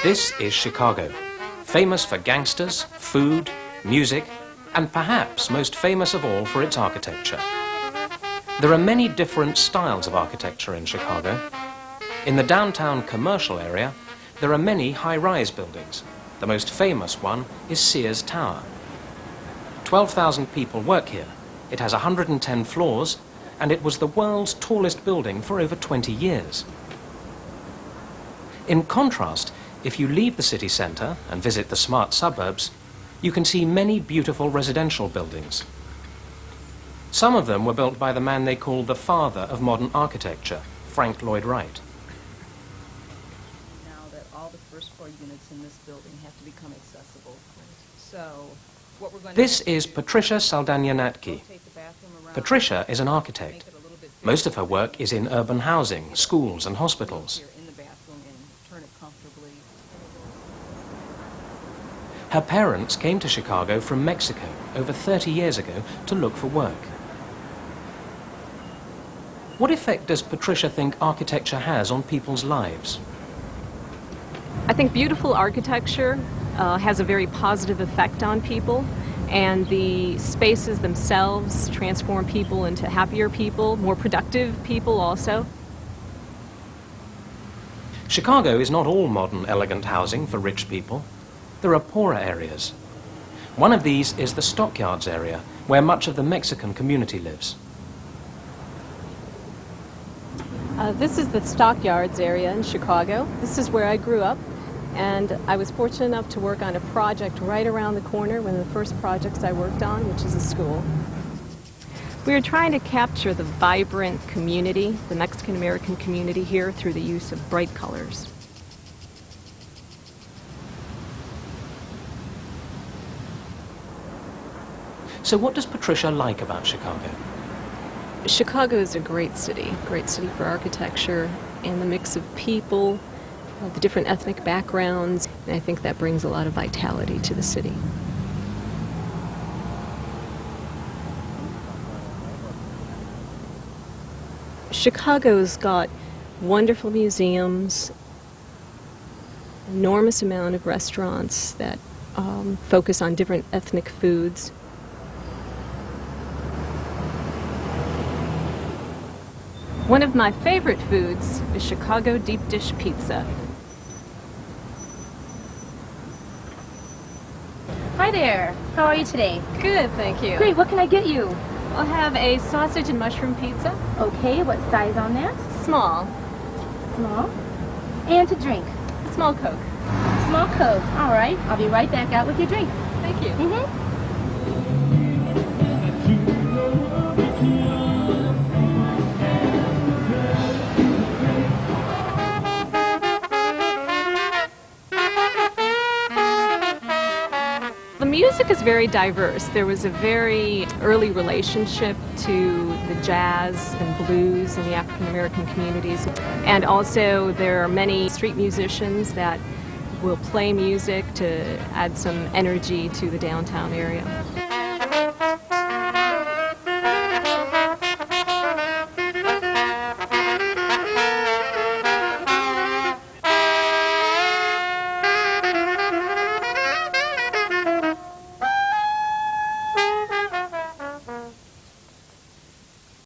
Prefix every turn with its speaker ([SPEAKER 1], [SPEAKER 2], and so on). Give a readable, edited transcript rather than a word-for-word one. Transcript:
[SPEAKER 1] This is Chicago, famous for gangsters, food, music, and perhaps most famous of all for its architecture. There are many different styles of architecture in Chicago. In the downtown commercial area, there are many high-rise buildings. The most famous one is Sears Tower. 12,000 people work here. It has 110 floors, and it was the world's tallest building for over 20 years. In contrast, if you leave the city centre and visit the smart suburbs, you can see many beautiful residential buildings. Some of them were built by the man they called the father of modern architecture, Frank Lloyd Wright.
[SPEAKER 2] Now that all the first floor units in this building have to become accessible. So, what we're going to
[SPEAKER 1] This is Patricia Saldana-Natke. Patricia is an architect. Most of her work is in urban housing, schools and hospitals. Her parents came to Chicago from Mexico over 30 years ago to look for work. What effect does Patricia think architecture has on people's lives?
[SPEAKER 3] I think beautiful architecture has a very positive effect on people, and the spaces themselves transform people into happier people, more productive people also.
[SPEAKER 1] Chicago is not all modern, elegant housing for rich people. There are poorer areas. One of these is the Stockyards area, where much of the Mexican community lives.
[SPEAKER 3] This is the Stockyards area in Chicago. This is where I grew up, and I was fortunate enough to work on a project right around the corner, one of the first projects I worked on, which is a school. We were trying to capture the vibrant community, the Mexican-American community here, through the use of bright colors.
[SPEAKER 1] So what does Patricia like about Chicago?
[SPEAKER 3] Chicago is a great city for architecture, and the mix of people, the different ethnic backgrounds, and I think that brings a lot of vitality to the city. Chicago's got wonderful museums, enormous amount of restaurants that focus on different ethnic foods. One of my favorite foods is Chicago deep dish pizza.
[SPEAKER 4] Hi there. How are you today?
[SPEAKER 3] Good, thank you.
[SPEAKER 4] Great. What can I get you?
[SPEAKER 3] I'll have a sausage and mushroom pizza.
[SPEAKER 4] Okay. What size on that?
[SPEAKER 3] Small.
[SPEAKER 4] Small. And to drink?
[SPEAKER 3] A small Coke.
[SPEAKER 4] Small Coke. All right. I'll be right back out with your drink.
[SPEAKER 3] Thank you. The music is very diverse. There was a very early relationship to the jazz and blues in the African American communities. And also there are many street musicians that will play music to add some energy to the downtown area.